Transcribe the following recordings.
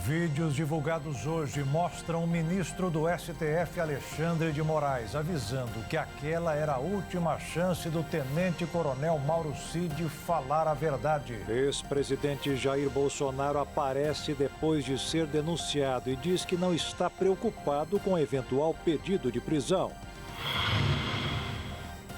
Vídeos divulgados hoje mostram o ministro do STF, Alexandre de Moraes, avisando que aquela era a última chance do tenente-coronel Mauro Cid falar a verdade. Ex-presidente Jair Bolsonaro aparece depois de ser denunciado e diz que não está preocupado com eventual pedido de prisão.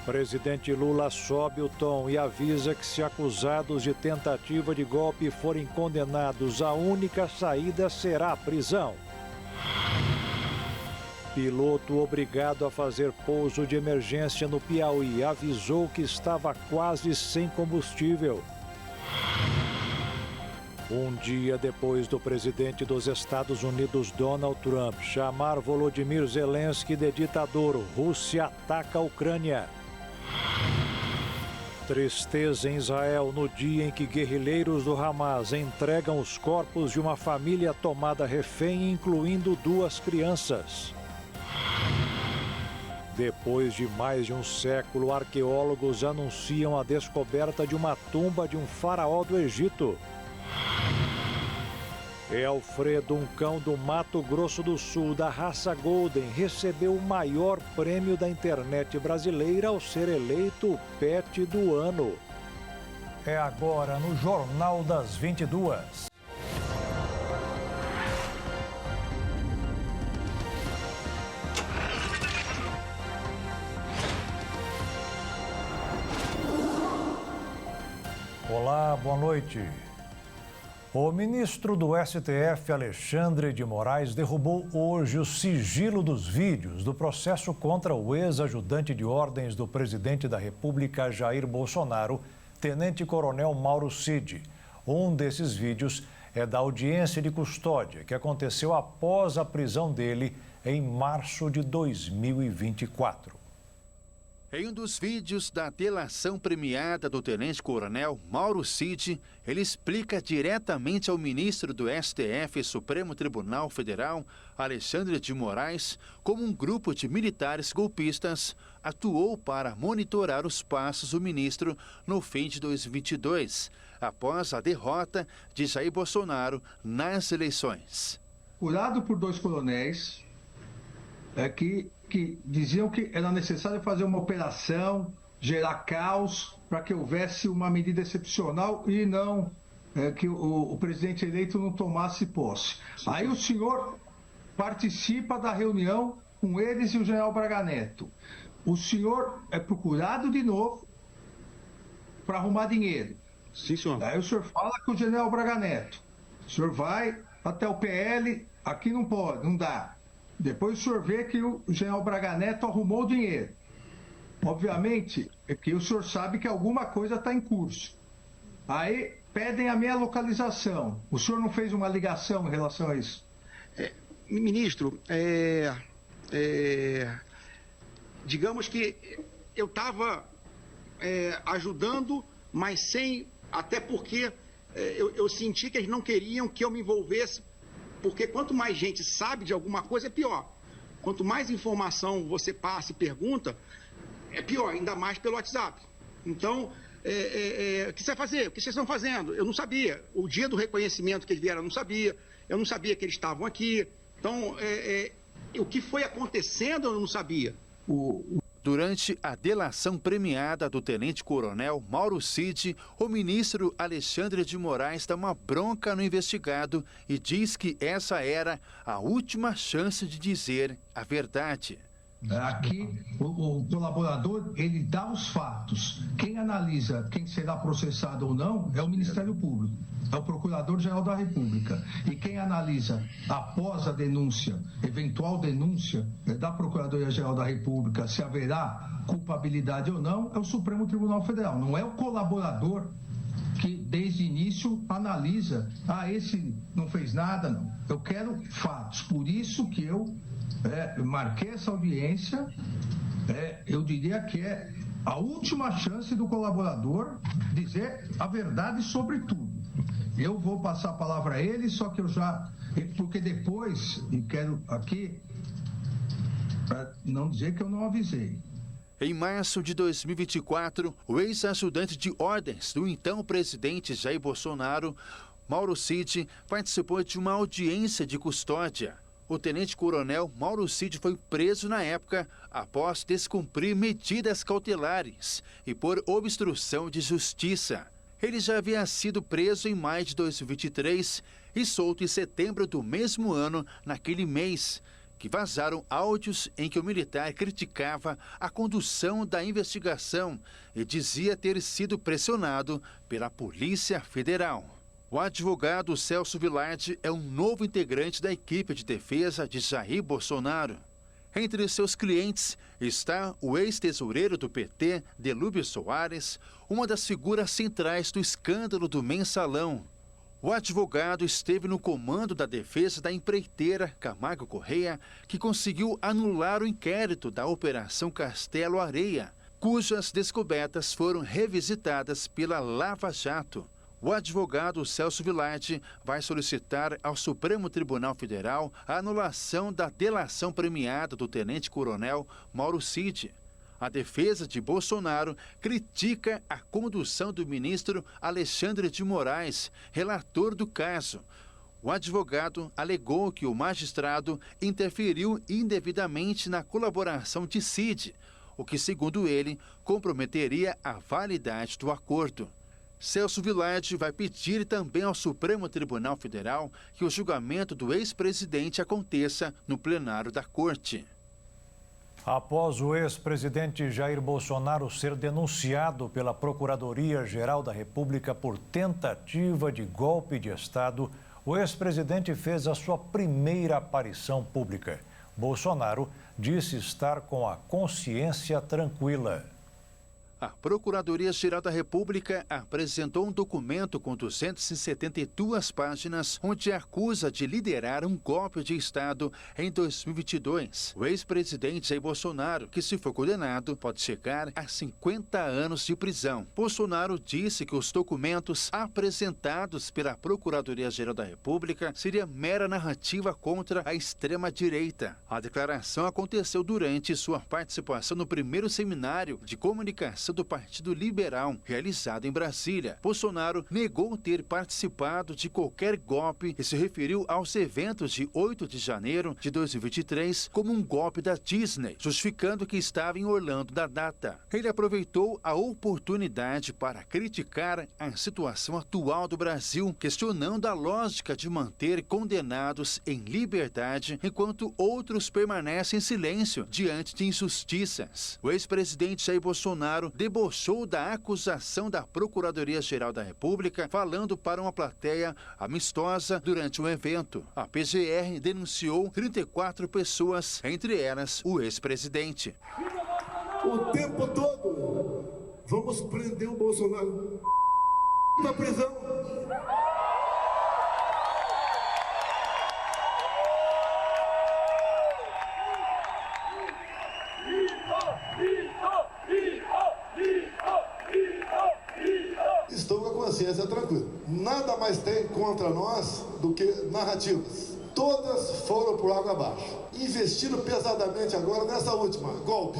Presidente Lula sobe o tom e avisa que se acusados de tentativa de golpe forem condenados, a única saída será a prisão. Piloto obrigado a fazer pouso de emergência no Piauí avisou que estava quase sem combustível. Um dia depois do presidente dos Estados Unidos, Donald Trump, chamar Volodymyr Zelensky de ditador, Rússia ataca a Ucrânia. Tristeza em Israel no dia em que guerrilheiros do Hamas entregam os corpos de uma família tomada refém, incluindo 2 crianças. Depois de mais de um século, arqueólogos anunciam a descoberta de uma tumba de um faraó do Egito. Alfredo, um cão do Mato Grosso do Sul, da raça Golden, recebeu o maior prêmio da internet brasileira ao ser eleito o Pet do Ano. É agora no Jornal das 22. Olá, boa noite. O ministro do STF, Alexandre de Moraes, derrubou hoje o sigilo dos vídeos do processo contra o ex-ajudante de ordens do presidente da República, Jair Bolsonaro, tenente-coronel Mauro Cid. Um desses vídeos é da audiência de custódia, que aconteceu após a prisão dele em março de 2024. Em um dos vídeos da delação premiada do tenente-coronel Mauro Cid, ele explica diretamente ao ministro do STF, Supremo Tribunal Federal, Alexandre de Moraes, como um grupo de militares golpistas atuou para monitorar os passos do ministro no fim de 2022, após a derrota de Jair Bolsonaro nas eleições. Curado por 2 coronéis que diziam que era necessário fazer uma operação, gerar caos, para que houvesse uma medida excepcional e não que o presidente eleito não tomasse posse. Sim. Aí o senhor participa da reunião com eles e o general Braga Neto. O senhor é procurado de novo para arrumar dinheiro. Sim, senhor. Aí o senhor fala com o general Braga Neto. O senhor vai até o PL, aqui não pode, não dá. Depois o senhor vê que o general Braga Neto arrumou o dinheiro. Obviamente, é que o senhor sabe que alguma coisa está em curso. Aí pedem a minha localização. O senhor não fez uma ligação em relação a isso? Ministro, digamos que eu estava ajudando, mas sem... Até porque eu senti que eles não queriam que eu me envolvesse. Porque quanto mais gente sabe de alguma coisa, é pior. Quanto mais informação você passa e pergunta, é pior, ainda mais pelo WhatsApp. Então, o que você vai fazer? O que vocês estão fazendo? Eu não sabia. O dia do reconhecimento que eles vieram, eu não sabia. Eu não sabia que eles estavam aqui. Então, o que foi acontecendo, eu não sabia. Durante a delação premiada do tenente-coronel Mauro Cid, o ministro Alexandre de Moraes dá uma bronca no investigado e diz que essa era a última chance de dizer a verdade. Aqui, o colaborador, ele dá os fatos. Quem analisa quem será processado ou não é o Ministério Público, é o Procurador-Geral da República. E quem analisa após a denúncia, eventual denúncia da Procuradoria-Geral da República, se haverá culpabilidade ou não, é o Supremo Tribunal Federal. Não é o colaborador que desde o início analisa, esse não fez nada, não. Eu quero fatos, por isso que eu marquei essa audiência, eu diria que é a última chance do colaborador dizer a verdade sobre tudo. Eu vou passar a palavra a ele, só que porque depois, e quero aqui, para não dizer que eu não avisei. Em março de 2024, o ex-ajudante de ordens do então presidente Jair Bolsonaro Mauro Cid participou de uma audiência de custódia. O tenente-coronel Mauro Cid foi preso na época após descumprir medidas cautelares e por obstrução de justiça. Ele já havia sido preso em maio de 2023 e solto em setembro do mesmo ano, naquele mês, que vazaram áudios em que o militar criticava a condução da investigação e dizia ter sido pressionado pela Polícia Federal. O advogado Celso Vilardi é um novo integrante da equipe de defesa de Jair Bolsonaro. Entre seus clientes está o ex-tesoureiro do PT, Delúbio Soares, uma das figuras centrais do escândalo do Mensalão. O advogado esteve no comando da defesa da empreiteira Camargo Correia, que conseguiu anular o inquérito da Operação Castelo Areia, cujas descobertas foram revisitadas pela Lava Jato. O advogado Celso Vilardi vai solicitar ao Supremo Tribunal Federal a anulação da delação premiada do tenente-coronel Mauro Cid. A defesa de Bolsonaro critica a condução do ministro Alexandre de Moraes, relator do caso. O advogado alegou que o magistrado interferiu indevidamente na colaboração de Cid, o que, segundo ele, comprometeria a validade do acordo. Celso Vilardi vai pedir também ao Supremo Tribunal Federal que o julgamento do ex-presidente aconteça no plenário da Corte. Após o ex-presidente Jair Bolsonaro ser denunciado pela Procuradoria-Geral da República por tentativa de golpe de Estado, o ex-presidente fez a sua primeira aparição pública. Bolsonaro disse estar com a consciência tranquila. A Procuradoria-Geral da República apresentou um documento com 272 páginas, onde acusa de liderar um golpe de Estado em 2022. O ex-presidente Jair Bolsonaro, que se for condenado, pode chegar a 50 anos de prisão. Bolsonaro disse que os documentos apresentados pela Procuradoria-Geral da República seria mera narrativa contra a extrema-direita. A declaração aconteceu durante sua participação no primeiro seminário de comunicação do Partido Liberal, realizado em Brasília. Bolsonaro negou ter participado de qualquer golpe e se referiu aos eventos de 8 de janeiro de 2023 como um golpe da Disney, justificando que estava em Orlando na data. Ele aproveitou a oportunidade para criticar a situação atual do Brasil, questionando a lógica de manter condenados em liberdade enquanto outros permanecem em silêncio diante de injustiças. O ex-presidente Jair Bolsonaro debochou da acusação da Procuradoria-Geral da República, falando para uma plateia amistosa durante um evento. A PGR denunciou 34 pessoas, entre elas o ex-presidente. O tempo todo, vamos prender o Bolsonaro na prisão. Estou com a consciência tranquila. Nada mais tem contra nós do que narrativas. Todas foram por água abaixo. Investindo pesadamente agora nessa última, golpe.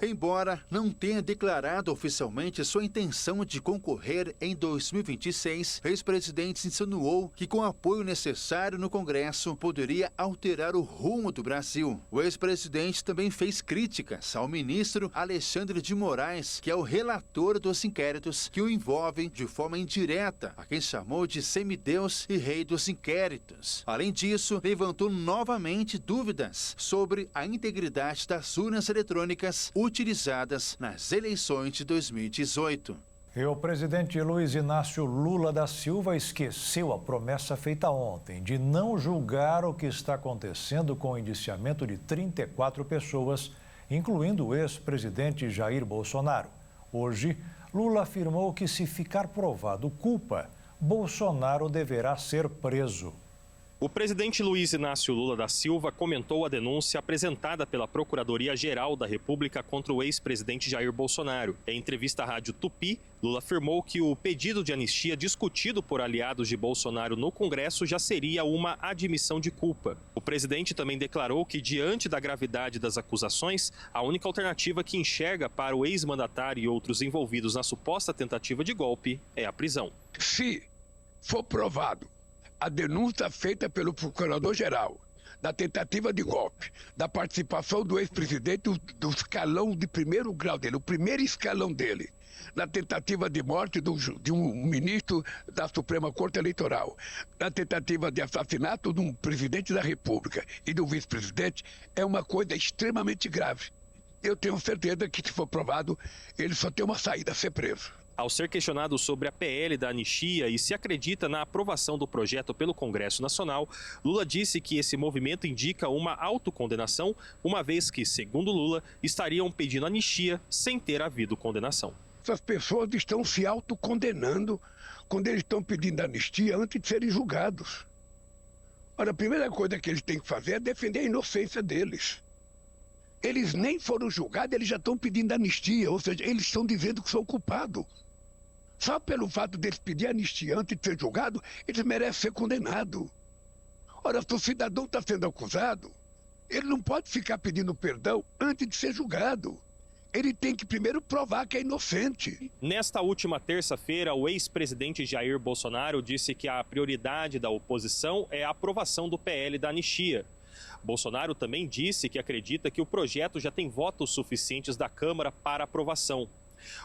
Embora não tenha declarado oficialmente sua intenção de concorrer em 2026, o ex-presidente insinuou que, com o apoio necessário no Congresso, poderia alterar o rumo do Brasil. O ex-presidente também fez críticas ao ministro Alexandre de Moraes, que é o relator dos inquéritos que o envolvem de forma indireta, a quem chamou de semideus e rei dos inquéritos. Além disso, levantou novamente dúvidas sobre a integridade das urnas eletrônicas utilizadas nas eleições de 2018. E o presidente Luiz Inácio Lula da Silva esqueceu a promessa feita ontem de não julgar o que está acontecendo com o indiciamento de 34 pessoas, incluindo o ex-presidente Jair Bolsonaro. Hoje, Lula afirmou que, se ficar provado culpa, Bolsonaro deverá ser preso. O presidente Luiz Inácio Lula da Silva comentou a denúncia apresentada pela Procuradoria-Geral da República contra o ex-presidente Jair Bolsonaro. Em entrevista à Rádio Tupi, Lula afirmou que o pedido de anistia discutido por aliados de Bolsonaro no Congresso já seria uma admissão de culpa. O presidente também declarou que, diante da gravidade das acusações, a única alternativa que enxerga para o ex-mandatário e outros envolvidos na suposta tentativa de golpe é a prisão. Se for provado a denúncia feita pelo Procurador-Geral da tentativa de golpe, da participação do ex-presidente do escalão de primeiro grau dele, o primeiro escalão dele, na tentativa de morte de um ministro da Suprema Corte Eleitoral, na tentativa de assassinato de um presidente da República e do vice-presidente, é uma coisa extremamente grave. Eu tenho certeza que, se for provado, ele só tem uma saída: ser preso. Ao ser questionado sobre a PL da anistia e se acredita na aprovação do projeto pelo Congresso Nacional, Lula disse que esse movimento indica uma autocondenação, uma vez que, segundo Lula, estariam pedindo anistia sem ter havido condenação. Essas pessoas estão se autocondenando quando eles estão pedindo anistia antes de serem julgados. Ora, a primeira coisa que eles têm que fazer é defender a inocência deles. Eles nem foram julgados, eles já estão pedindo anistia, ou seja, eles estão dizendo que são culpados. Só pelo fato deles pedir anistia antes de ser julgado, eles merecem ser condenados. Ora, se o cidadão está sendo acusado, ele não pode ficar pedindo perdão antes de ser julgado. Ele tem que primeiro provar que é inocente. Nesta última terça-feira, o ex-presidente Jair Bolsonaro disse que a prioridade da oposição é a aprovação do PL da anistia. Bolsonaro também disse que acredita que o projeto já tem votos suficientes da Câmara para aprovação.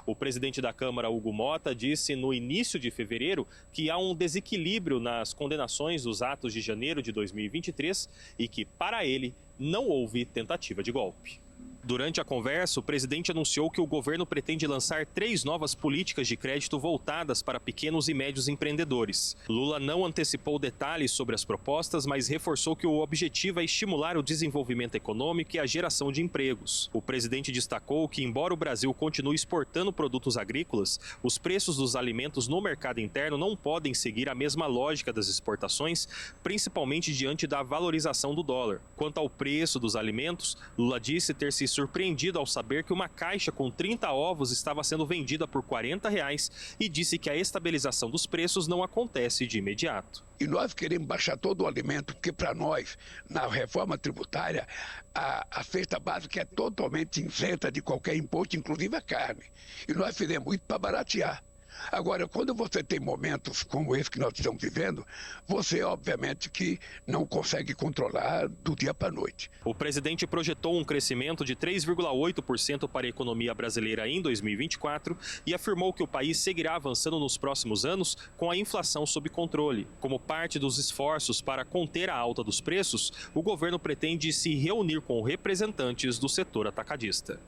O presidente da Câmara, Hugo Motta, disse no início de fevereiro que há um desequilíbrio nas condenações dos atos de janeiro de 2023 e que, para ele, não houve tentativa de golpe. Durante a conversa, o presidente anunciou que o governo pretende lançar 3 novas políticas de crédito voltadas para pequenos e médios empreendedores. Lula não antecipou detalhes sobre as propostas, mas reforçou que o objetivo é estimular o desenvolvimento econômico e a geração de empregos. O presidente destacou que, embora o Brasil continue exportando produtos agrícolas, os preços dos alimentos no mercado interno não podem seguir a mesma lógica das exportações, principalmente diante da valorização do dólar. Quanto ao preço dos alimentos, Lula disse ter se surpreendido ao saber que uma caixa com 30 ovos estava sendo vendida por R$40 e disse que a estabilização dos preços não acontece de imediato. E nós queremos baixar todo o alimento, porque para nós, na reforma tributária, a cesta básica é totalmente isenta de qualquer imposto, inclusive a carne. E nós fizemos isso para baratear. Agora, quando você tem momentos como esse que nós estamos vivendo, você, obviamente, que não consegue controlar do dia para a noite. O presidente projetou um crescimento de 3,8% para a economia brasileira em 2024 e afirmou que o país seguirá avançando nos próximos anos com a inflação sob controle. Como parte dos esforços para conter a alta dos preços, o governo pretende se reunir com representantes do setor atacadista.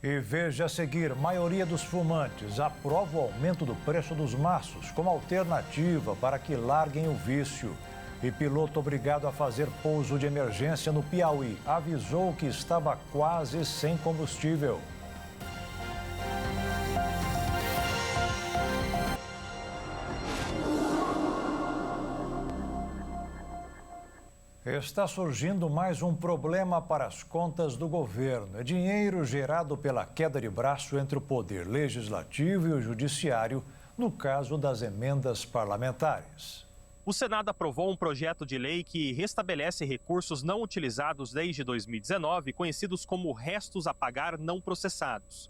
E veja a seguir, maioria dos fumantes aprova o aumento do preço dos maços como alternativa para que larguem o vício. E piloto obrigado a fazer pouso de emergência no Piauí avisou que estava quase sem combustível. Está surgindo mais um problema para as contas do governo. É dinheiro gerado pela queda de braço entre o Poder Legislativo e o Judiciário, no caso das emendas parlamentares. O Senado aprovou um projeto de lei que restabelece recursos não utilizados desde 2019, conhecidos como restos a pagar não processados.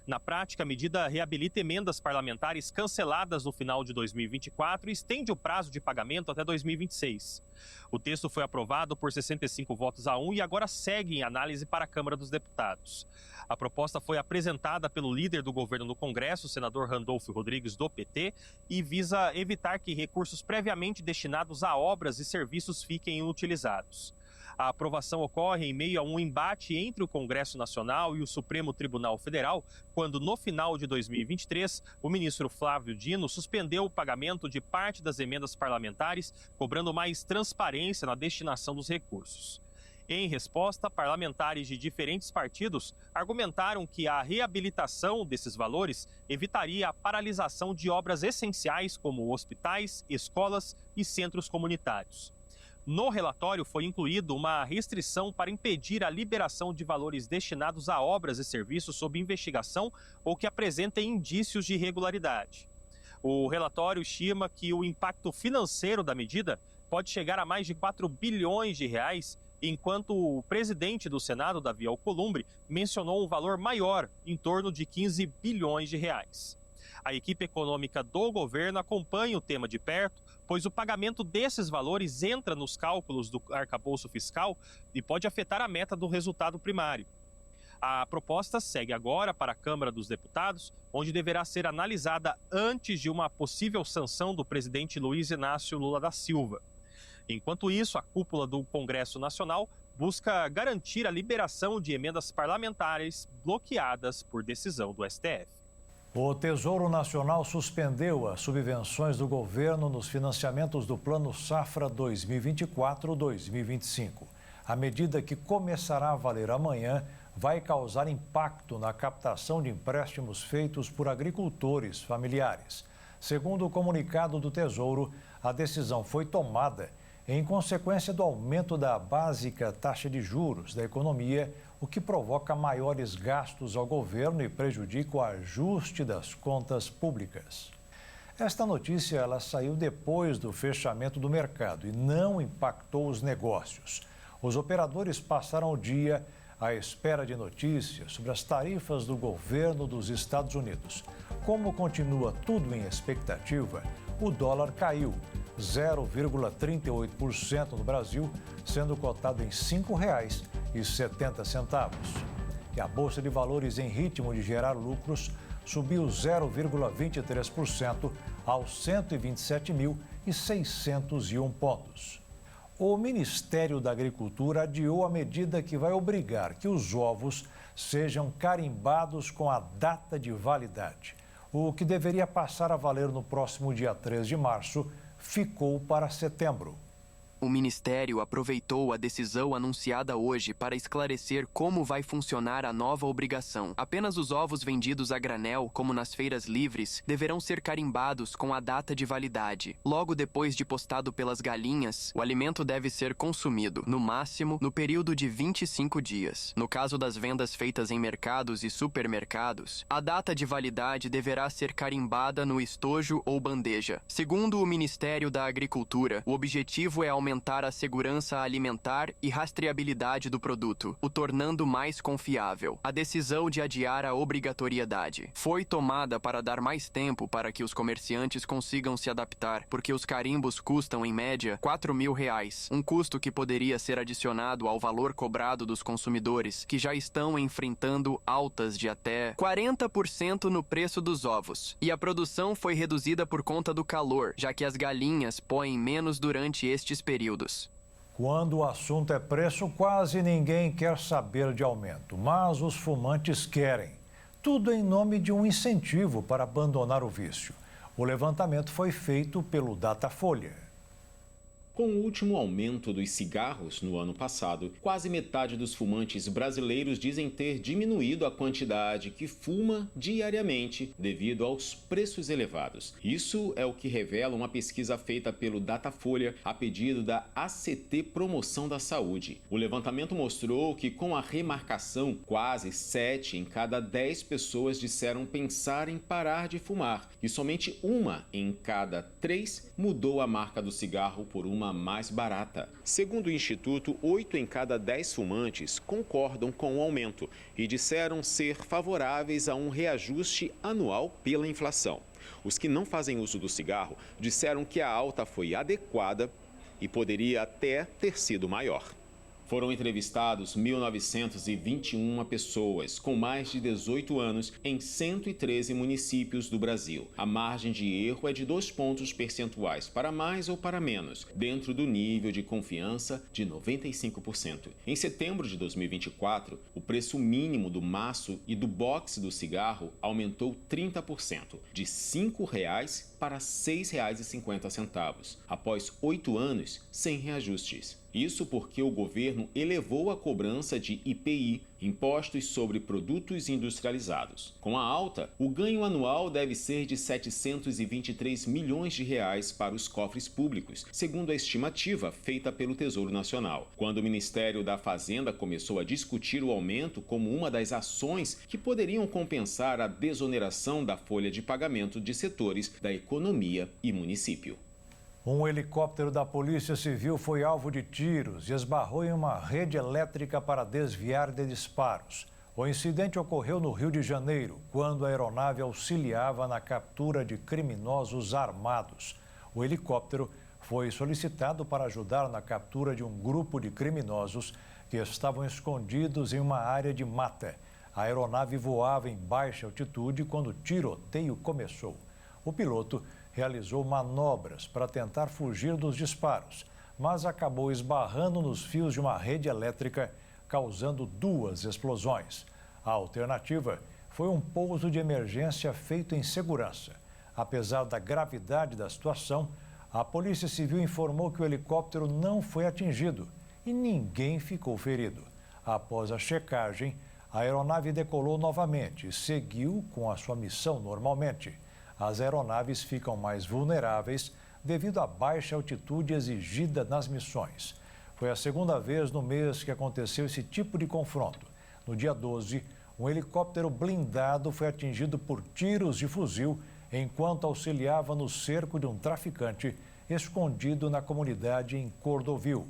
Na prática, a medida reabilita emendas parlamentares canceladas no final de 2024 e estende o prazo de pagamento até 2026. O texto foi aprovado por 65 votos a 1 e agora segue em análise para a Câmara dos Deputados. A proposta foi apresentada pelo líder do governo no Congresso, o senador Randolfo Rodrigues, do PT, e visa evitar que recursos previamente destinados a obras e serviços fiquem inutilizados. A aprovação ocorre em meio a um embate entre o Congresso Nacional e o Supremo Tribunal Federal, quando, no final de 2023, o ministro Flávio Dino suspendeu o pagamento de parte das emendas parlamentares, cobrando mais transparência na destinação dos recursos. Em resposta, parlamentares de diferentes partidos argumentaram que a reabilitação desses valores evitaria a paralisação de obras essenciais como hospitais, escolas e centros comunitários. No relatório foi incluído uma restrição para impedir a liberação de valores destinados a obras e serviços sob investigação ou que apresentem indícios de irregularidade. O relatório estima que o impacto financeiro da medida pode chegar a mais de 4 bilhões de reais, enquanto o presidente do Senado, Davi Alcolumbre, mencionou um valor maior, em torno de 15 bilhões de reais. A equipe econômica do governo acompanha o tema de perto, pois o pagamento desses valores entra nos cálculos do arcabouço fiscal e pode afetar a meta do resultado primário. A proposta segue agora para a Câmara dos Deputados, onde deverá ser analisada antes de uma possível sanção do presidente Luiz Inácio Lula da Silva. Enquanto isso, a cúpula do Congresso Nacional busca garantir a liberação de emendas parlamentares bloqueadas por decisão do STF. O Tesouro Nacional suspendeu as subvenções do governo nos financiamentos do Plano Safra 2024-2025. A medida, que começará a valer amanhã, vai causar impacto na captação de empréstimos feitos por agricultores familiares. Segundo o comunicado do Tesouro, a decisão foi tomada em consequência do aumento da básica taxa de juros da economia, o que provoca maiores gastos ao governo e prejudica o ajuste das contas públicas. Esta notícia ela saiu depois do fechamento do mercado e não impactou os negócios. Os operadores passaram o dia à espera de notícias sobre as tarifas do governo dos Estados Unidos. Como continua tudo em expectativa, o dólar caiu 0,38% no Brasil, sendo cotado em R$ 5,70. E a Bolsa de Valores, em ritmo de gerar lucros, subiu 0,23% aos 127.601 pontos. O Ministério da Agricultura adiou a medida que vai obrigar que os ovos sejam carimbados com a data de validade. O que deveria passar a valer no próximo dia 3 de março ficou para setembro. O Ministério aproveitou a decisão anunciada hoje para esclarecer como vai funcionar a nova obrigação. Apenas os ovos vendidos a granel, como nas feiras livres, deverão ser carimbados com a data de validade. Logo depois de postado pelas galinhas, o alimento deve ser consumido, no máximo, no período de 25 dias. No caso das vendas feitas em mercados e supermercados, a data de validade deverá ser carimbada no estojo ou bandeja. Segundo o Ministério da Agricultura, o objetivo é aumentar a segurança alimentar e rastreabilidade do produto, o tornando mais confiável. A decisão de adiar a obrigatoriedade foi tomada para dar mais tempo para que os comerciantes consigam se adaptar, porque os carimbos custam, em média, R$ 4.000, um custo que poderia ser adicionado ao valor cobrado dos consumidores, que já estão enfrentando altas de até 40% no preço dos ovos. E a produção foi reduzida por conta do calor, já que as galinhas põem menos durante estes períodos. Quando o assunto é preço, quase ninguém quer saber de aumento, mas os fumantes querem. Tudo em nome de um incentivo para abandonar o vício. O levantamento foi feito pelo Datafolha. Com o último aumento dos cigarros no ano passado, quase metade dos fumantes brasileiros dizem ter diminuído a quantidade que fuma diariamente devido aos preços elevados. Isso é o que revela uma pesquisa feita pelo Datafolha a pedido da ACT Promoção da Saúde. O levantamento mostrou que, com a remarcação, quase 7 em cada 10 pessoas disseram pensar em parar de fumar e somente 1 em cada 3 mudou a marca do cigarro por uma mais barata. Segundo o Instituto, 8 em cada 10 fumantes concordam com o aumento e disseram ser favoráveis a um reajuste anual pela inflação. Os que não fazem uso do cigarro disseram que a alta foi adequada e poderia até ter sido maior. Foram entrevistados 1.921 pessoas com mais de 18 anos em 113 municípios do Brasil. A margem de erro é de 2 pontos percentuais para mais ou para menos, dentro do nível de confiança de 95%. Em setembro de 2024, o preço mínimo do maço e do boxe do cigarro aumentou 30%, de R$ 5,00 para R$ 6,50, após 8 anos sem reajustes. Isso porque o governo elevou a cobrança de IPI, Impostos sobre Produtos Industrializados. Com a alta, o ganho anual deve ser de R$ 723 milhões para os cofres públicos, segundo a estimativa feita pelo Tesouro Nacional. Quando o Ministério da Fazenda começou a discutir o aumento como uma das ações que poderiam compensar a desoneração da folha de pagamento de setores da economia e município. Um helicóptero da Polícia Civil foi alvo de tiros e esbarrou em uma rede elétrica para desviar de disparos. O incidente ocorreu no Rio de Janeiro, quando a aeronave auxiliava na captura de criminosos armados. O helicóptero foi solicitado para ajudar na captura de um grupo de criminosos que estavam escondidos em uma área de mata. A aeronave voava em baixa altitude quando o tiroteio começou. O piloto realizou manobras para tentar fugir dos disparos, mas acabou esbarrando nos fios de uma rede elétrica, causando 2 explosões. A alternativa foi um pouso de emergência feito em segurança. Apesar da gravidade da situação, a Polícia Civil informou que o helicóptero não foi atingido e ninguém ficou ferido. Após a checagem, a aeronave decolou novamente e seguiu com a sua missão normalmente. As aeronaves ficam mais vulneráveis devido à baixa altitude exigida nas missões. Foi a segunda vez no mês que aconteceu esse tipo de confronto. No dia 12, um helicóptero blindado foi atingido por tiros de fuzil enquanto auxiliava no cerco de um traficante escondido na comunidade em Cordovil.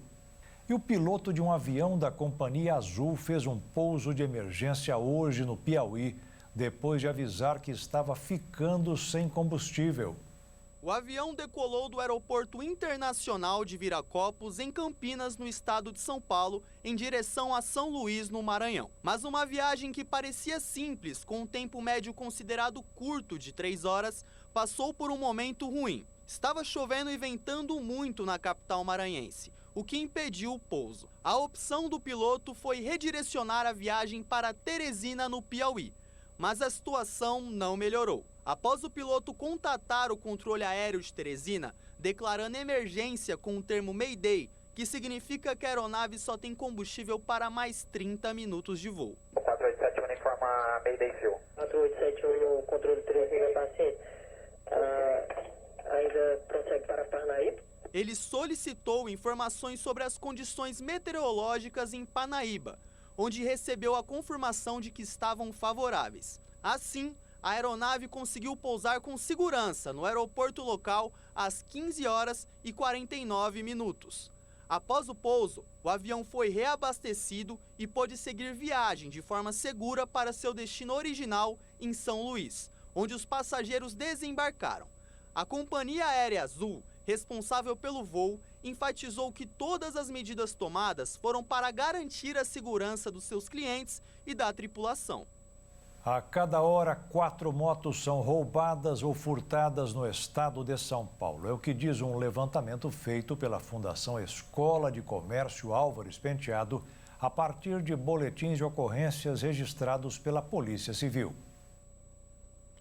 E o piloto de um avião da Companhia Azul fez um pouso de emergência hoje no Piauí, depois de avisar que estava ficando sem combustível. O avião decolou do Aeroporto Internacional de Viracopos, em Campinas, no estado de São Paulo, em direção a São Luís, no Maranhão. Mas uma viagem que parecia simples, com um tempo médio considerado curto de 3 horas, passou por um momento ruim. Estava chovendo e ventando muito na capital maranhense, o que impediu o pouso. A opção do piloto foi redirecionar a viagem para Teresina, no Piauí, mas a situação não melhorou. Após o piloto contatar o controle aéreo de Teresina, declarando emergência com o termo Mayday, que significa que a aeronave só tem combustível para mais 30 minutos de voo. 4871 informa Mayday Fuel. 4871 no controle Teresina, paciente. Ainda prossegue para Parnaíba. Ele solicitou informações sobre as condições meteorológicas em Parnaíba, onde recebeu a confirmação de que estavam favoráveis. Assim, a aeronave conseguiu pousar com segurança no aeroporto local às 15 horas e 49 minutos. Após o pouso, o avião foi reabastecido e pôde seguir viagem de forma segura para seu destino original em São Luís, onde os passageiros desembarcaram. A Companhia Aérea Azul, responsável pelo voo, enfatizou que todas as medidas tomadas foram para garantir a segurança dos seus clientes e da tripulação. A cada hora, 4 motos são roubadas ou furtadas no estado de São Paulo. É o que diz um levantamento feito pela Fundação Escola de Comércio Álvares Penteado, a partir de boletins de ocorrências registrados pela Polícia Civil.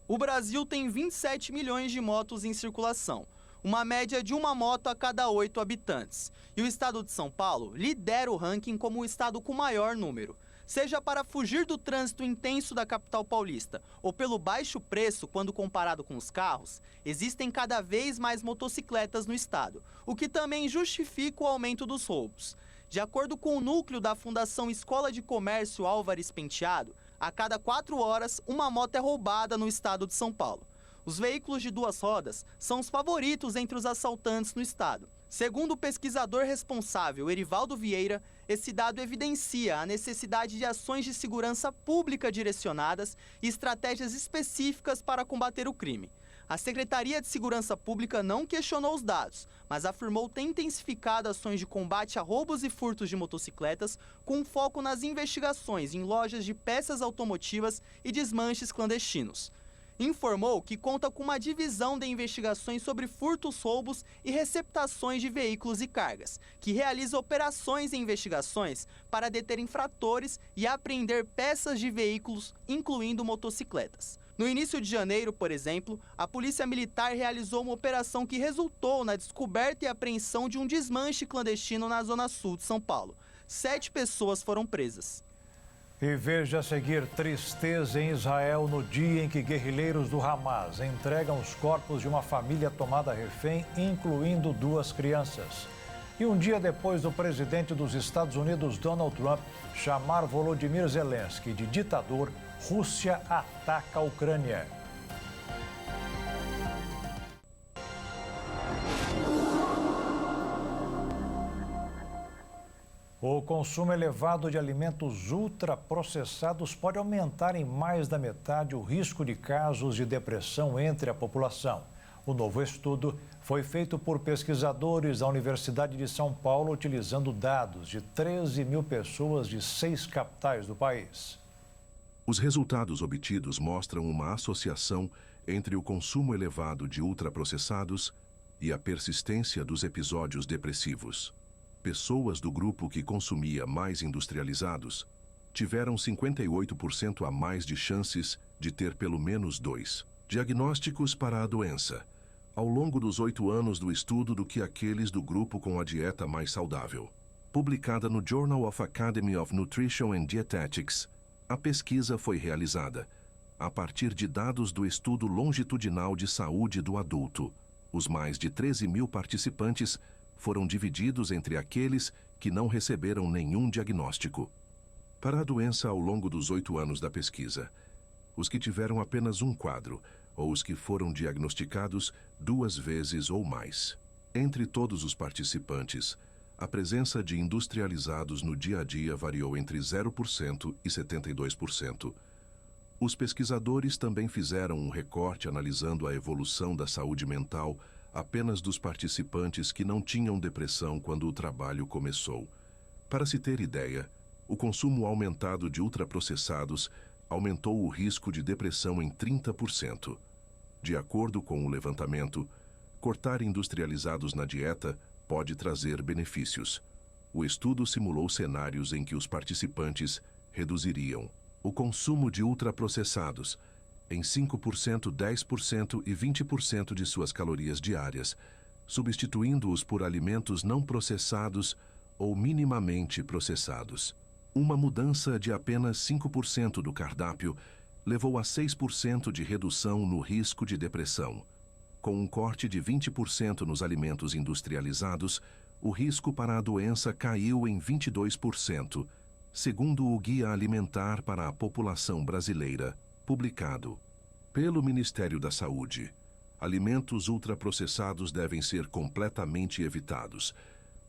O Brasil tem 27 milhões de motos em circulação, uma média de uma moto a cada 8 habitantes. E o estado de São Paulo lidera o ranking como o estado com maior número. Seja para fugir do trânsito intenso da capital paulista ou pelo baixo preço quando comparado com os carros, existem cada vez mais motocicletas no estado, o que também justifica o aumento dos roubos. De acordo com o núcleo da Fundação Escola de Comércio Álvares Penteado, a cada 4 horas uma moto é roubada no estado de São Paulo. Os veículos de 2 rodas são os favoritos entre os assaltantes no estado. Segundo o pesquisador responsável, Erivaldo Vieira, esse dado evidencia a necessidade de ações de segurança pública direcionadas e estratégias específicas para combater o crime. A Secretaria de Segurança Pública não questionou os dados, mas afirmou ter intensificado ações de combate a roubos e furtos de motocicletas, com foco nas investigações em lojas de peças automotivas e desmanches clandestinos. Informou que conta com uma divisão de investigações sobre furtos, roubos e receptações de veículos e cargas, que realiza operações e investigações para deter infratores e apreender peças de veículos, incluindo motocicletas. No início de janeiro, por exemplo, a Polícia Militar realizou uma operação que resultou na descoberta e apreensão de um desmanche clandestino na zona sul de São Paulo. 7 pessoas foram presas. E veja a seguir: tristeza em Israel no dia em que guerrilheiros do Hamas entregam os corpos de uma família tomada refém, incluindo 2 crianças. E um dia depois do presidente dos Estados Unidos, Donald Trump, chamar Volodymyr Zelensky de ditador, Rússia ataca a Ucrânia. O consumo elevado de alimentos ultraprocessados pode aumentar em mais da metade o risco de casos de depressão entre a população. O novo estudo foi feito por pesquisadores da Universidade de São Paulo, utilizando dados de 13 mil pessoas de 6 capitais do país. Os resultados obtidos mostram uma associação entre o consumo elevado de ultraprocessados e a persistência dos episódios depressivos. Pessoas do grupo que consumia mais industrializados tiveram 58% a mais de chances de ter pelo menos 2 diagnósticos para a doença ao longo dos 8 anos do estudo do que aqueles do grupo com a dieta mais saudável. Publicada no Journal of Academy of Nutrition and Dietetics, a pesquisa foi realizada a partir de dados do estudo longitudinal de saúde do adulto. Os mais de 13 mil participantes foram divididos entre aqueles que não receberam nenhum diagnóstico para a doença ao longo dos 8 anos da pesquisa, os que tiveram apenas um quadro ou os que foram diagnosticados 2 vezes ou mais. Entre todos os participantes, a presença de industrializados no dia a dia variou entre 0% e 72%. Os pesquisadores também fizeram um recorte analisando a evolução da saúde mental apenas dos participantes que não tinham depressão quando o trabalho começou. Para se ter ideia, o consumo aumentado de ultraprocessados aumentou o risco de depressão em 30%. De acordo com o levantamento, cortar industrializados na dieta pode trazer benefícios. O estudo simulou cenários em que os participantes reduziriam o consumo de ultraprocessados em 5%, 10% e 20% de suas calorias diárias, substituindo-os por alimentos não processados ou minimamente processados. Uma mudança de apenas 5% do cardápio levou a 6% de redução no risco de depressão. Com um corte de 20% nos alimentos industrializados, o risco para a doença caiu em 22%, segundo o Guia Alimentar para a População Brasileira, publicado pelo Ministério da Saúde. Alimentos ultraprocessados devem ser completamente evitados,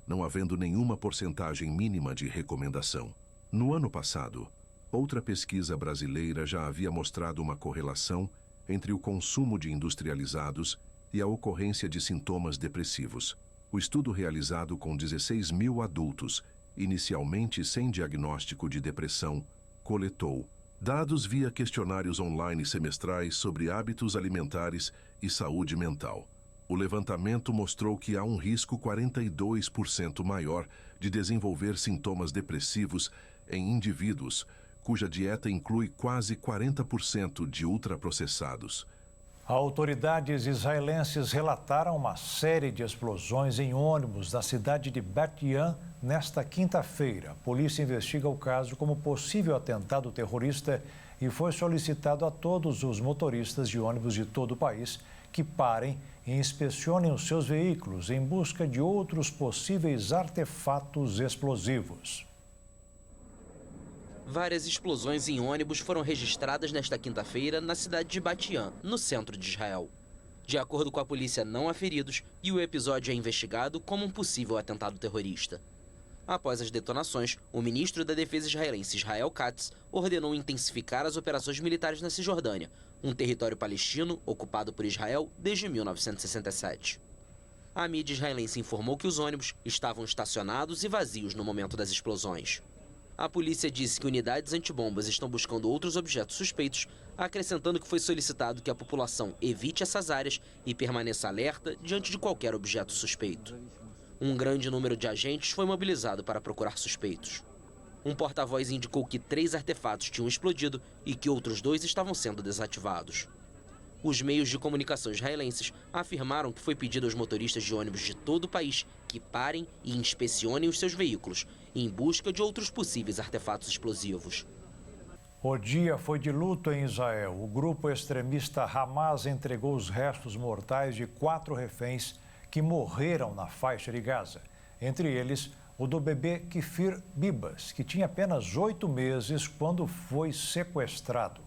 não havendo nenhuma porcentagem mínima de recomendação. No ano passado, outra pesquisa brasileira já havia mostrado uma correlação entre o consumo de industrializados e a ocorrência de sintomas depressivos. O estudo realizado com 16 mil adultos, inicialmente sem diagnóstico de depressão, coletou dados via questionários online semestrais sobre hábitos alimentares e saúde mental. O levantamento mostrou que há um risco 42% maior de desenvolver sintomas depressivos em indivíduos cuja dieta inclui quase 40% de ultraprocessados. Autoridades israelenses relataram uma série de explosões em ônibus na cidade de Bat-Yam nesta quinta-feira. A polícia investiga o caso como possível atentado terrorista e foi solicitado a todos os motoristas de ônibus de todo o país que parem e inspecionem os seus veículos em busca de outros possíveis artefatos explosivos. Várias explosões em ônibus foram registradas nesta quinta-feira na cidade de Bat-Yam, no centro de Israel. De acordo com a polícia, não há feridos e o episódio é investigado como um possível atentado terrorista. Após as detonações, o ministro da Defesa israelense Israel Katz ordenou intensificar as operações militares na Cisjordânia, um território palestino ocupado por Israel desde 1967. A mídia israelense informou que os ônibus estavam estacionados e vazios no momento das explosões. A polícia disse que unidades antibombas estão buscando outros objetos suspeitos, acrescentando que foi solicitado que a população evite essas áreas e permaneça alerta diante de qualquer objeto suspeito. Um grande número de agentes foi mobilizado para procurar suspeitos. Um porta-voz indicou que 3 artefatos tinham explodido e que outros 2 estavam sendo desativados. Os meios de comunicação israelenses afirmaram que foi pedido aos motoristas de ônibus de todo o país que parem e inspecionem os seus veículos em busca de outros possíveis artefatos explosivos. O dia foi de luto em Israel. O grupo extremista Hamas entregou os restos mortais de 4 reféns que morreram na faixa de Gaza. Entre eles, o do bebê Kfir Bibas, que tinha apenas 8 meses quando foi sequestrado.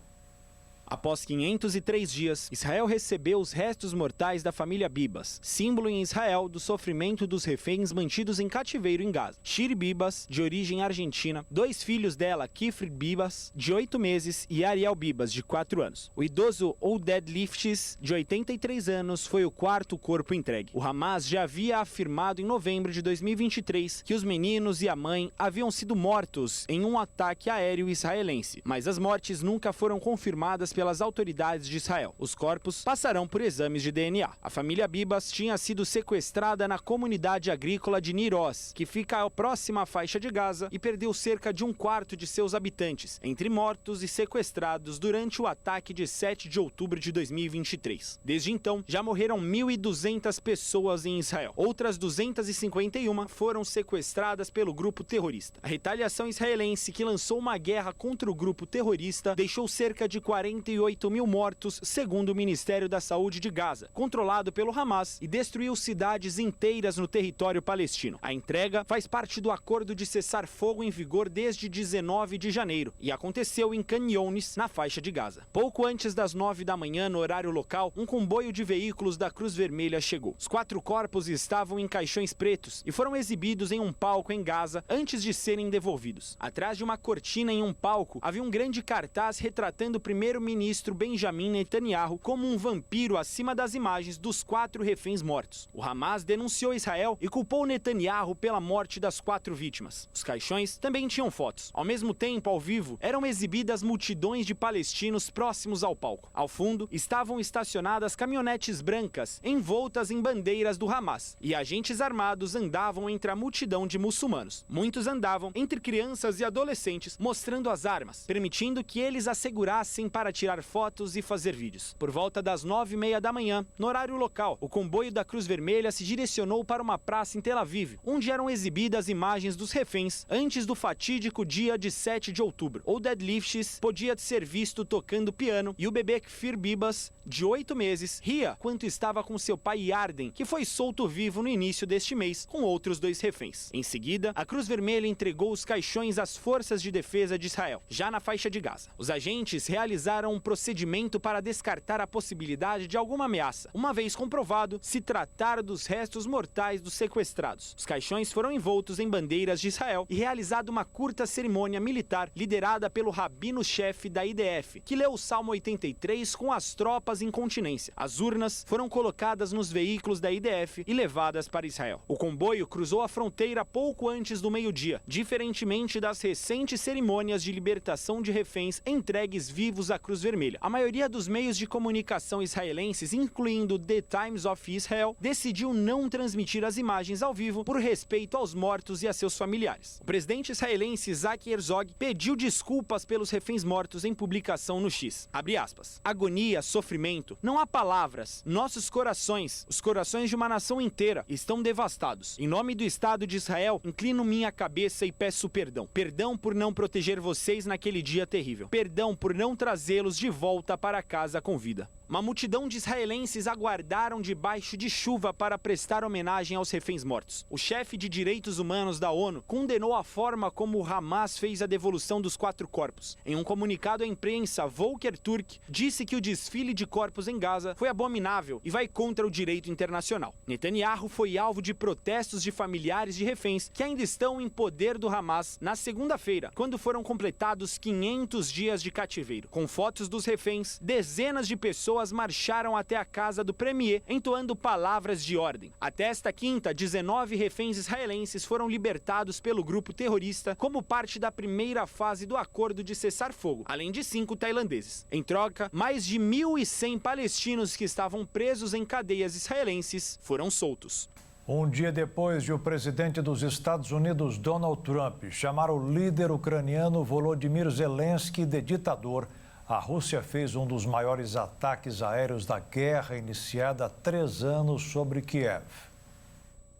Após 503 dias, Israel recebeu os restos mortais da família Bibas, símbolo em Israel do sofrimento dos reféns mantidos em cativeiro em Gaza. Shiri Bibas, de origem argentina, 2 filhos dela, Kifri Bibas, de 8 meses, e Ariel Bibas, de 4 anos. O idoso Oded Lifshitz, de 83 anos, foi o 4º corpo entregue. O Hamas já havia afirmado em novembro de 2023 que os meninos e a mãe haviam sido mortos em um ataque aéreo israelense, mas as mortes nunca foram confirmadas pelas autoridades de Israel. Os corpos passarão por exames de DNA. A família Bibas tinha sido sequestrada na comunidade agrícola de Nir Oz, que fica próxima à faixa de Gaza, e perdeu cerca de 1/4 de seus habitantes, entre mortos e sequestrados, durante o ataque de 7 de outubro de 2023. Desde então, já morreram 1.200 pessoas em Israel. Outras 251 foram sequestradas pelo grupo terrorista. A retaliação israelense, que lançou uma guerra contra o grupo terrorista, deixou cerca de 48 mil mortos, segundo o Ministério da Saúde de Gaza, controlado pelo Hamas, e destruiu cidades inteiras no território palestino. A entrega faz parte do acordo de cessar-fogo em vigor desde 19 de janeiro e aconteceu em Khan Younis, na faixa de Gaza. Pouco antes das 9 da manhã, no horário local, um comboio de veículos da Cruz Vermelha chegou. Os 4 corpos estavam em caixões pretos e foram exibidos em um palco em Gaza antes de serem devolvidos. Atrás de uma cortina em um palco, havia um grande cartaz retratando o primeiro-ministro Benjamin Netanyahu como um vampiro acima das imagens dos 4 reféns mortos. O Hamas denunciou Israel e culpou Netanyahu pela morte das 4 vítimas. Os caixões também tinham fotos. Ao mesmo tempo, ao vivo, eram exibidas multidões de palestinos próximos ao palco. Ao fundo, estavam estacionadas caminhonetes brancas envoltas em bandeiras do Hamas, e agentes armados andavam entre a multidão de muçulmanos. Muitos andavam entre crianças e adolescentes, mostrando as armas, permitindo que eles as segurassem para tirar fotos e fazer vídeos. Por volta das 9h30 da manhã, no horário local, o comboio da Cruz Vermelha se direcionou para uma praça em Tel Aviv, onde eram exibidas imagens dos reféns antes do fatídico dia de 7 de outubro. Oded Lifshitz podia ser visto tocando piano, e o bebê Kfir Bibas, de 8 meses, ria quando estava com seu pai Yarden, que foi solto vivo no início deste mês, com outros 2 reféns. Em seguida, a Cruz Vermelha entregou os caixões às forças de defesa de Israel, já na faixa de Gaza. Os agentes realizaram um procedimento para descartar a possibilidade de alguma ameaça, uma vez comprovado se tratar dos restos mortais dos sequestrados. Os caixões foram envoltos em bandeiras de Israel e realizada uma curta cerimônia militar liderada pelo rabino-chefe da IDF, que leu o Salmo 83 com as tropas em continência. As urnas foram colocadas nos veículos da IDF e levadas para Israel. O comboio cruzou a fronteira pouco antes do meio-dia, diferentemente das recentes cerimônias de libertação de reféns entregues vivos à Cruz Vermelha. A maioria dos meios de comunicação israelenses, incluindo The Times of Israel, decidiu não transmitir as imagens ao vivo por respeito aos mortos e a seus familiares. O presidente israelense Isaac Herzog pediu desculpas pelos reféns mortos em publicação no X. Abre aspas. Agonia, sofrimento, não há palavras. Nossos corações, os corações de uma nação inteira, estão devastados. Em nome do Estado de Israel, inclino minha cabeça e peço perdão. Perdão por não proteger vocês naquele dia terrível. Perdão por não trazê-los de volta para casa com vida. Uma multidão de israelenses aguardaram debaixo de chuva para prestar homenagem aos reféns mortos. O chefe de direitos humanos da ONU condenou a forma como o Hamas fez a devolução dos 4 corpos. Em um comunicado à imprensa, Volker Turk disse que o desfile de corpos em Gaza foi abominável e vai contra o direito internacional. Netanyahu foi alvo de protestos de familiares de reféns que ainda estão em poder do Hamas na segunda-feira, quando foram completados 500 dias de cativeiro. Com fotos dos reféns, dezenas de pessoas marcharam até a casa do premier, entoando palavras de ordem. Até esta quinta, 19 reféns israelenses foram libertados pelo grupo terrorista como parte da primeira fase do acordo de cessar-fogo, além de 5 tailandeses. Em troca, mais de 1.100 palestinos que estavam presos em cadeias israelenses foram soltos. Um dia depois de o presidente dos Estados Unidos, Donald Trump, chamar o líder ucraniano Volodymyr Zelensky de ditador, a Rússia fez um dos maiores ataques aéreos da guerra iniciada há 3 anos sobre Kiev.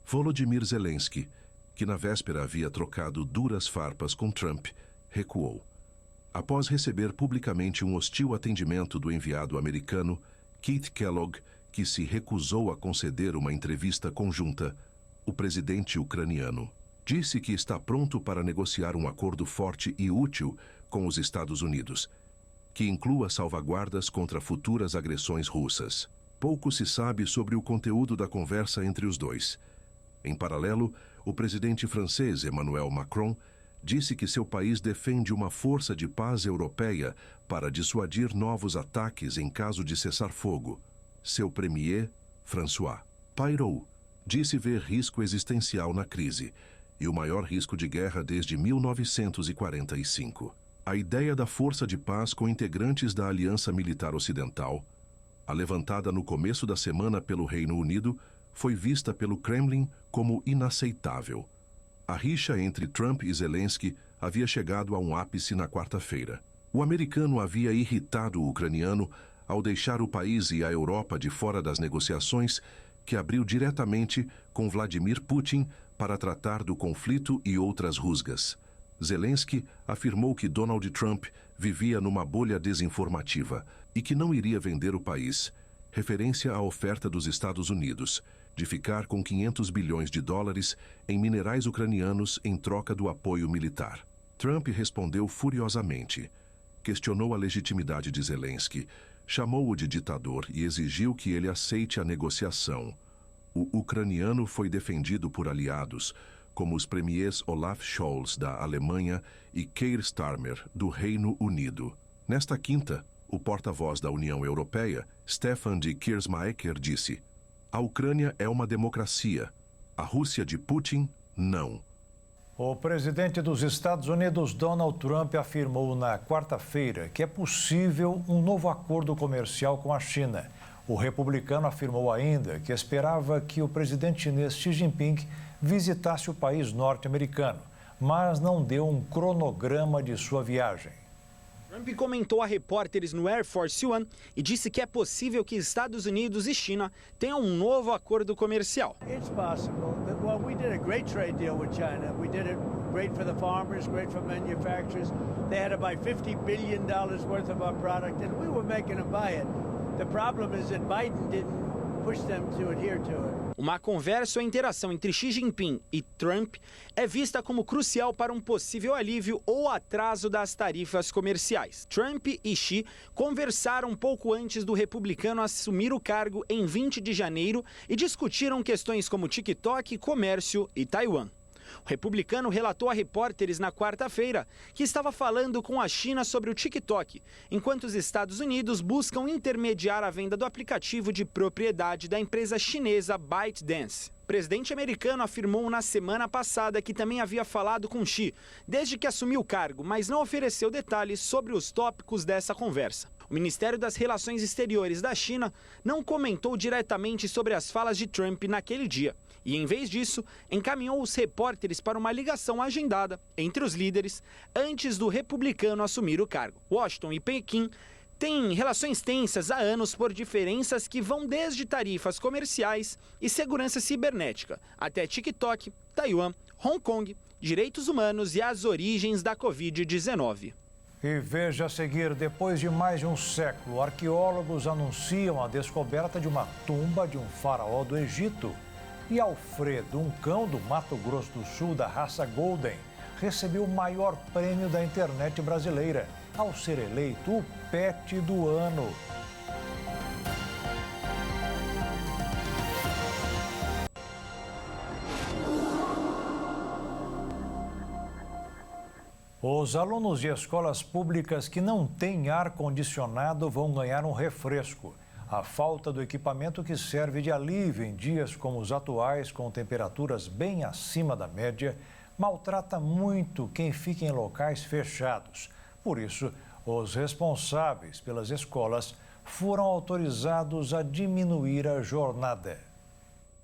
Volodymyr Zelensky, que na véspera havia trocado duras farpas com Trump, recuou. Após receber publicamente um hostil atendimento do enviado americano, Keith Kellogg, que se recusou a conceder uma entrevista conjunta, o presidente ucraniano disse que está pronto para negociar um acordo forte e útil com os Estados Unidos que inclua salvaguardas contra futuras agressões russas. Pouco se sabe sobre o conteúdo da conversa entre os dois. Em paralelo, o presidente francês Emmanuel Macron disse que seu país defende uma força de paz europeia para dissuadir novos ataques em caso de cessar-fogo. Seu premier, François Bayrou, disse ver risco existencial na crise e o maior risco de guerra desde 1945. A ideia da força de paz com integrantes da Aliança Militar Ocidental, a levantada no começo da semana pelo Reino Unido, foi vista pelo Kremlin como inaceitável. A rixa entre Trump e Zelensky havia chegado a um ápice na quarta-feira. O americano havia irritado o ucraniano ao deixar o país e a Europa de fora das negociações que abriu diretamente com Vladimir Putin para tratar do conflito e outras rusgas. Zelensky afirmou que Donald Trump vivia numa bolha desinformativa e que não iria vender o país, referência à oferta dos Estados Unidos de ficar com 500 bilhões de dólares em minerais ucranianos em troca do apoio militar. Trump respondeu furiosamente, questionou a legitimidade de Zelensky, chamou-o de ditador e exigiu que ele aceite a negociação. O ucraniano foi defendido por aliados, como os premiers Olaf Scholz, da Alemanha, e Keir Starmer, do Reino Unido. Nesta quinta, o porta-voz da União Europeia, Stefan de Kiersmaeker, disse: a Ucrânia é uma democracia. A Rússia de Putin, não. O presidente dos Estados Unidos, Donald Trump, afirmou na quarta-feira que é possível um novo acordo comercial com a China. O republicano afirmou ainda que esperava que o presidente chinês Xi Jinping visitasse o país norte-americano, mas não deu um cronograma de sua viagem. Trump comentou a repórteres no Air Force One e disse que é possível que Estados Unidos e China tenham um novo acordo comercial. It's possible. Well, we did a great trade deal with China. We did it great for the farmers, great for manufacturers. They had to buy $50 billion worth of our product, and we were making them buy it. The problem is that Biden didn't push them to adhere to it. Uma conversa ou interação entre Xi Jinping e Trump é vista como crucial para um possível alívio ou atraso das tarifas comerciais. Trump e Xi conversaram um pouco antes do republicano assumir o cargo em 20 de janeiro e discutiram questões como TikTok, comércio e Taiwan. O republicano relatou a repórteres na quarta-feira que estava falando com a China sobre o TikTok, enquanto os Estados Unidos buscam intermediar a venda do aplicativo de propriedade da empresa chinesa ByteDance. O presidente americano afirmou na semana passada que também havia falado com Xi desde que assumiu o cargo, mas não ofereceu detalhes sobre os tópicos dessa conversa. O Ministério das Relações Exteriores da China não comentou diretamente sobre as falas de Trump naquele dia e, em vez disso, encaminhou os repórteres para uma ligação agendada entre os líderes antes do republicano assumir o cargo. Washington e Pequim têm relações tensas há anos por diferenças que vão desde tarifas comerciais e segurança cibernética até TikTok, Taiwan, Hong Kong, direitos humanos e as origens da Covid-19. E veja a seguir, depois de mais de um século, arqueólogos anunciam a descoberta de uma tumba de um faraó do Egito. E Alfredo, um cão do Mato Grosso do Sul da raça Golden, recebeu o maior prêmio da internet brasileira, ao ser eleito o Pet do Ano. Os alunos de escolas públicas que não têm ar-condicionado vão ganhar um refresco. A falta do equipamento que serve de alívio em dias como os atuais, com temperaturas bem acima da média, maltrata muito quem fica em locais fechados. Por isso, os responsáveis pelas escolas foram autorizados a diminuir a jornada.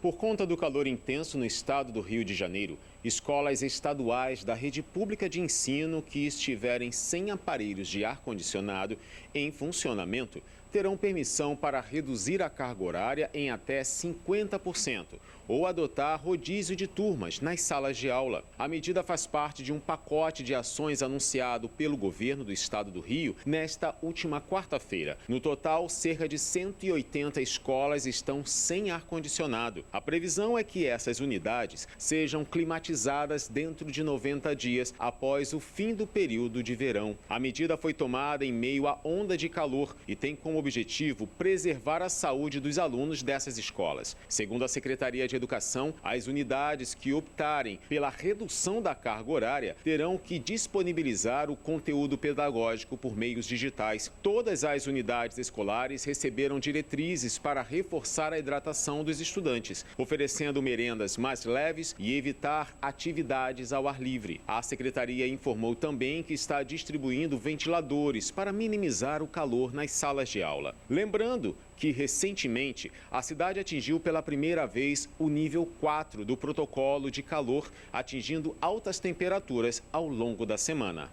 Por conta do calor intenso no estado do Rio de Janeiro, escolas estaduais da rede pública de ensino que estiverem sem aparelhos de ar-condicionado em funcionamento terão permissão para reduzir a carga horária em até 50%, ou adotar rodízio de turmas nas salas de aula. A medida faz parte de um pacote de ações anunciado pelo governo do estado do Rio nesta última quarta-feira. No total, cerca de 180 escolas estão sem ar-condicionado. A previsão é que essas unidades sejam climatizadas dentro de 90 dias após o fim do período de verão. A medida foi tomada em meio à onda de calor e tem como objetivo preservar a saúde dos alunos dessas escolas. Segundo a Secretaria de Educação, as unidades que optarem pela redução da carga horária terão que disponibilizar o conteúdo pedagógico por meios digitais. Todas as unidades escolares receberam diretrizes para reforçar a hidratação dos estudantes, oferecendo merendas mais leves e evitar atividades ao ar livre. A Secretaria informou também que está distribuindo ventiladores para minimizar o calor nas salas de aula. Lembrando que, recentemente, a cidade atingiu pela primeira vez o nível 4 do protocolo de calor, atingindo altas temperaturas ao longo da semana.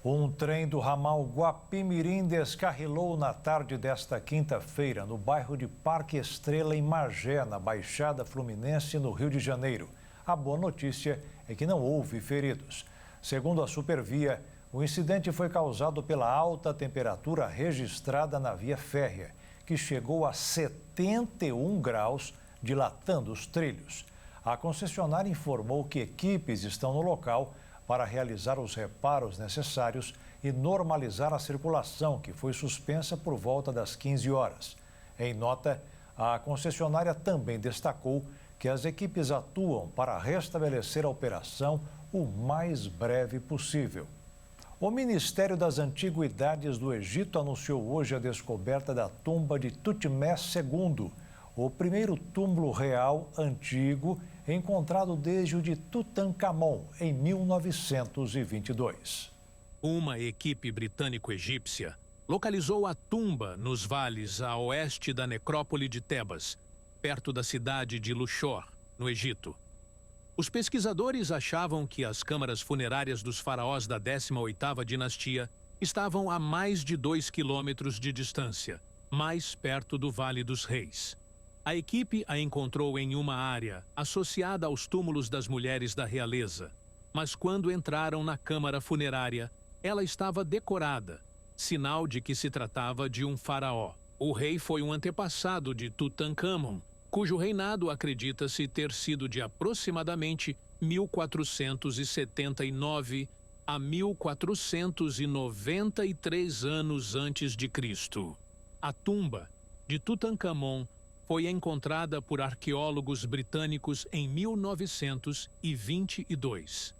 Um trem do ramal Guapimirim descarrilou na tarde desta quinta-feira no bairro de Parque Estrela, em Magé, na Baixada Fluminense, no Rio de Janeiro. A boa notícia é que não houve feridos. Segundo a Supervia, o incidente foi causado pela alta temperatura registrada na via férrea, que chegou a 71 graus, dilatando os trilhos. A concessionária informou que equipes estão no local para realizar os reparos necessários e normalizar a circulação, que foi suspensa por volta das 15 horas. Em nota, a concessionária também destacou que as equipes atuam para restabelecer a operação o mais breve possível. O Ministério das Antiguidades do Egito anunciou hoje a descoberta da tumba de Tutmés II, o primeiro túmulo real antigo encontrado desde o de Tutancâmon, em 1922. Uma equipe britânico-egípcia localizou a tumba nos vales a oeste da necrópole de Tebas, perto da cidade de Luxor, no Egito. Os pesquisadores achavam que as câmaras funerárias dos faraós da 18ª dinastia estavam a mais de 2 quilômetros de distância, mais perto do Vale dos Reis. A equipe a encontrou em uma área associada aos túmulos das mulheres da realeza, mas quando entraram na câmara funerária, ela estava decorada, sinal de que se tratava de um faraó. O rei foi um antepassado de Tutancâmon, cujo reinado acredita-se ter sido de aproximadamente 1479 a 1493 anos antes de Cristo. A tumba de Tutancâmon foi encontrada por arqueólogos britânicos em 1922.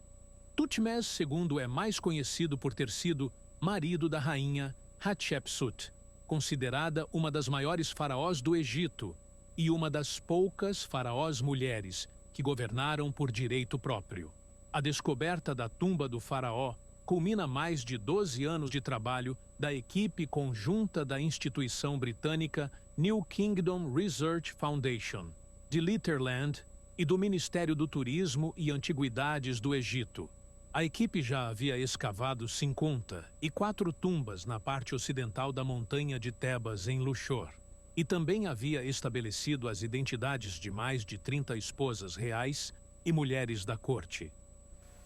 Tutmés II é mais conhecido por ter sido marido da rainha Hatshepsut, considerada uma das maiores faraós do Egito e uma das poucas faraós mulheres que governaram por direito próprio. A descoberta da tumba do faraó culmina mais de 12 anos de trabalho da equipe conjunta da instituição britânica New Kingdom Research Foundation, de Litterland e do Ministério do Turismo e Antiguidades do Egito. A equipe já havia escavado 50 e 4 tumbas na parte ocidental da montanha de Tebas, em Luxor, e também havia estabelecido as identidades de mais de 30 esposas reais e mulheres da corte.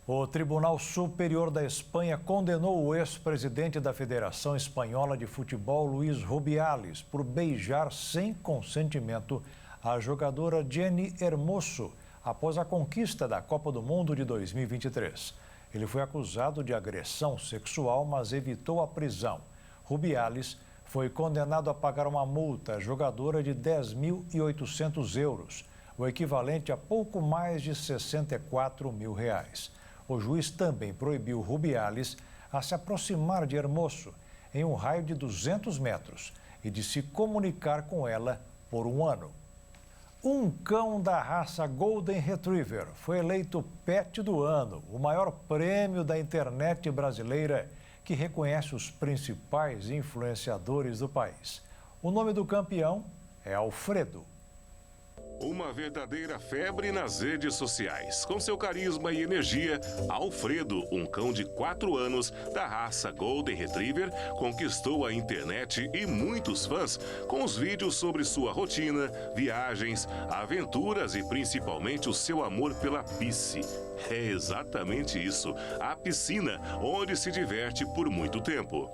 O Tribunal Superior da Espanha condenou o ex-presidente da Federação Espanhola de Futebol, Luís Rubiales, por beijar sem consentimento a jogadora Jenny Hermoso após a conquista da Copa do Mundo de 2023. Ele foi acusado de agressão sexual, mas evitou a prisão. Rubiales foi condenado a pagar uma multa à jogadora de 10.800 euros, o equivalente a pouco mais de 64 mil reais. O juiz também proibiu Rubiales a se aproximar de Hermoso em um raio de 200 metros e de se comunicar com ela por um ano. Um cão da raça Golden Retriever foi eleito Pet do Ano, o maior prêmio da internet brasileira que reconhece os principais influenciadores do país. O nome do campeão é Alfredo. Uma verdadeira febre nas redes sociais. Com seu carisma e energia, Alfredo, um cão de 4 anos da raça Golden Retriever, conquistou a internet e muitos fãs com os vídeos sobre sua rotina, viagens, aventuras e principalmente o seu amor pela piscina. É exatamente isso, a piscina, onde se diverte por muito tempo.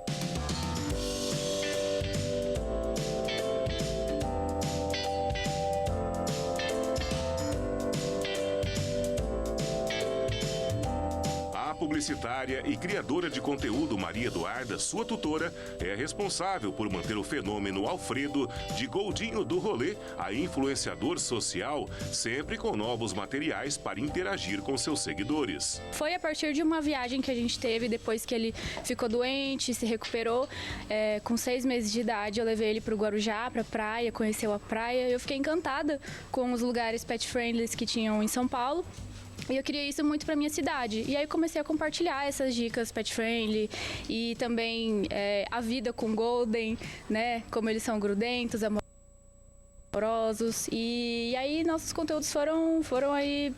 Publicitária e criadora de conteúdo Maria Eduarda, sua tutora, é responsável por manter o fenômeno Alfredo, de Goldinho do Rolê, a influenciador social, sempre com novos materiais para interagir com seus seguidores. Foi a partir de uma viagem que a gente teve depois que ele ficou doente, se recuperou, com 6 meses de idade, eu levei ele para o Guarujá, para a praia, conheceu a praia, eu fiquei encantada com os lugares pet friendly que tinham em São Paulo. E eu queria isso muito para minha cidade. E aí eu comecei a compartilhar essas dicas pet friendly e também a vida com Golden, né? Como eles são grudentos, amorosos. E aí nossos conteúdos foram aí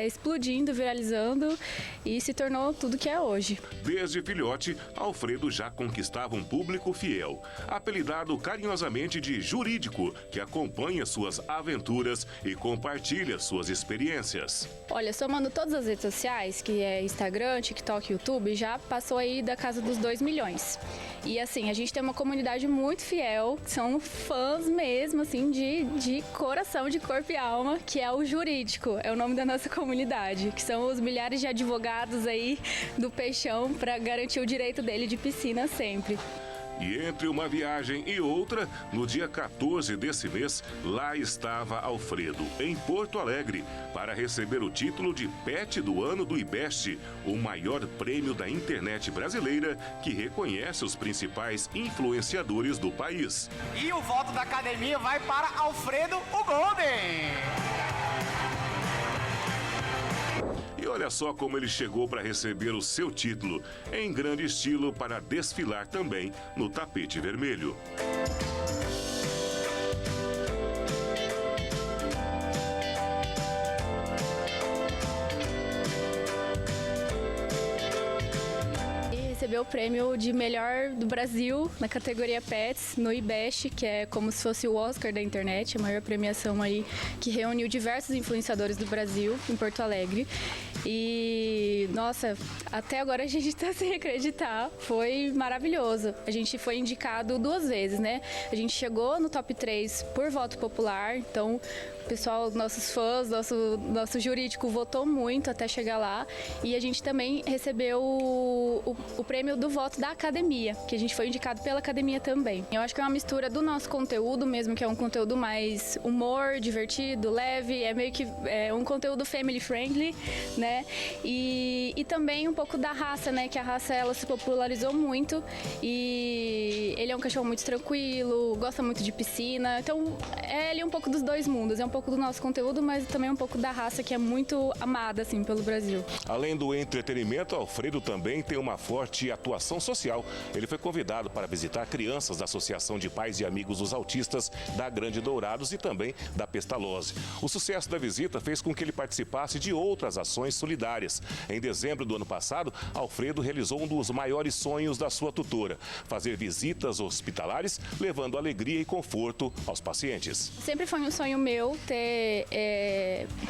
explodindo, viralizando e se tornou tudo que é hoje. Desde filhote, Alfredo já conquistava um público fiel, apelidado carinhosamente de Jurídico, que acompanha suas aventuras e compartilha suas experiências. Olha, somando todas as redes sociais, que é Instagram, TikTok, YouTube, já passou aí da casa dos 2 milhões. E assim, a gente tem uma comunidade muito fiel, que são fãs mesmo, assim, de coração, de corpo e alma, que é o Jurídico, é o nome da nossa comunidade, que são os milhares de advogados aí do Peixão para garantir o direito dele de piscina sempre. E entre uma viagem e outra, no dia 14 desse mês, lá estava Alfredo, em Porto Alegre, para receber o título de Pet do Ano do IBEST, o maior prêmio da internet brasileira que reconhece os principais influenciadores do país. E o voto da academia vai para Alfredo, o Golden! E olha só como ele chegou para receber o seu título, em grande estilo para desfilar também no tapete vermelho. Recebeu o prêmio de melhor do Brasil na categoria Pets no IBEST, que é como se fosse o Oscar da internet, a maior premiação aí que reuniu diversos influenciadores do Brasil em Porto Alegre. E, nossa, até agora a gente está sem acreditar, foi maravilhoso. A gente foi indicado 2 vezes, né? A gente chegou no top 3 por voto popular, então o pessoal, nossos fãs, nosso jurídico votou muito até chegar lá. E a gente também recebeu o prêmio do voto da academia, que a gente foi indicado pela academia também. Eu acho que é uma mistura do nosso conteúdo mesmo, que é um conteúdo mais humor, divertido, leve, é meio que um conteúdo family friendly, né? E também um pouco da raça, né? Que a raça ela se popularizou muito e ele é um cachorro muito tranquilo, gosta muito de piscina, então é ali um pouco dos 2 mundos, é um pouco do nosso conteúdo, mas também um pouco da raça que é muito amada assim pelo Brasil. Além do entretenimento, Alfredo também tem uma forte atuação social. Ele foi convidado para visitar crianças da Associação de Pais e Amigos dos Autistas da Grande Dourados e também da Pestalozzi. O sucesso da visita fez com que ele participasse de outras ações solidárias. Em dezembro do ano passado, Alfredo realizou um dos maiores sonhos da sua tutora, fazer visitas hospitalares, levando alegria e conforto aos pacientes. Sempre foi um sonho meu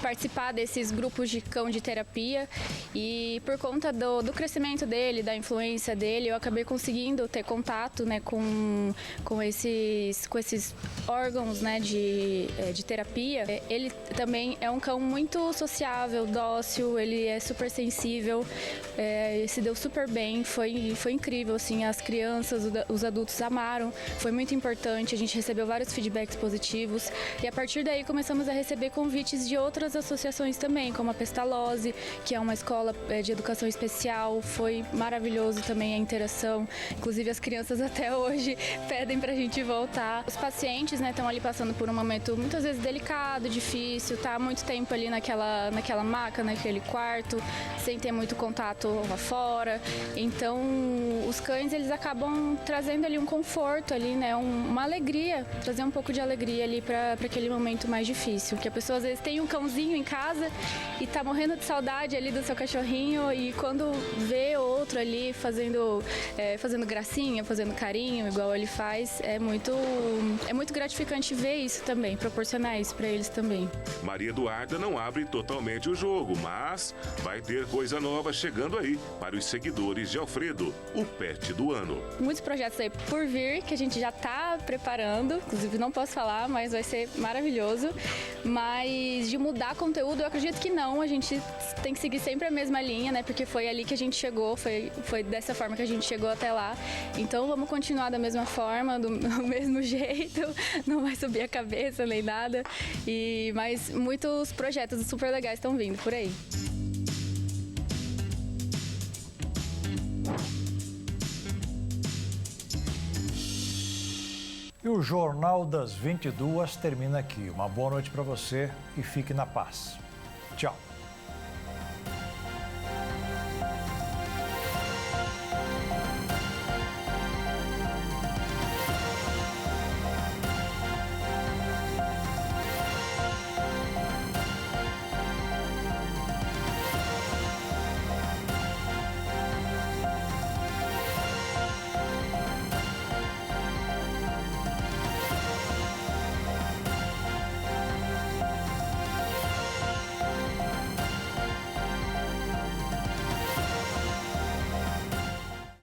participar desses grupos de cão de terapia e por conta do crescimento dele, da influência dele, eu acabei conseguindo ter contato, né, com esses órgãos, né, de terapia. Ele também é um cão muito sociável, dócil, ele é super sensível, se deu super bem, foi incrível, assim, as crianças, os adultos amaram, foi muito importante, a gente recebeu vários feedbacks positivos e a partir daí começamos a receber convites de outras associações também, como a Pestalozzi, que é uma escola de educação especial, foi maravilhoso também a interação, inclusive as crianças até hoje pedem pra gente voltar. Os pacientes, né, estão ali passando por um momento muitas vezes delicado, difícil, tá há muito tempo ali naquela maca, naquele quarto, sem ter muito contato lá fora, então os cães eles acabam trazendo ali um conforto ali, né, uma alegria, trazer um pouco de alegria ali para aquele momento mais difícil. Que a pessoa às vezes tem um cãozinho em casa e tá morrendo de saudade ali do seu cachorrinho e quando vê outro ali fazendo gracinha, fazendo carinho, igual ele faz, é muito gratificante ver isso também, proporcionar isso para eles também. Maria Eduarda não abre totalmente o jogo, mas vai ter coisa nova chegando aí para os seguidores de Alfredo, o pet do ano. Muitos projetos aí por vir, que a gente já está preparando, inclusive não posso falar, mas vai ser maravilhoso. Mas de mudar conteúdo, eu acredito que não, a gente tem que seguir sempre a mesma linha, né? Porque foi ali que a gente chegou, foi dessa forma que a gente chegou até lá. Então vamos continuar da mesma forma, do mesmo jeito, não vai subir a cabeça nem nada. Mas muitos projetos super legais estão vindo por aí. E o Jornal das 22 termina aqui. Uma boa noite para você e fique na paz. Tchau.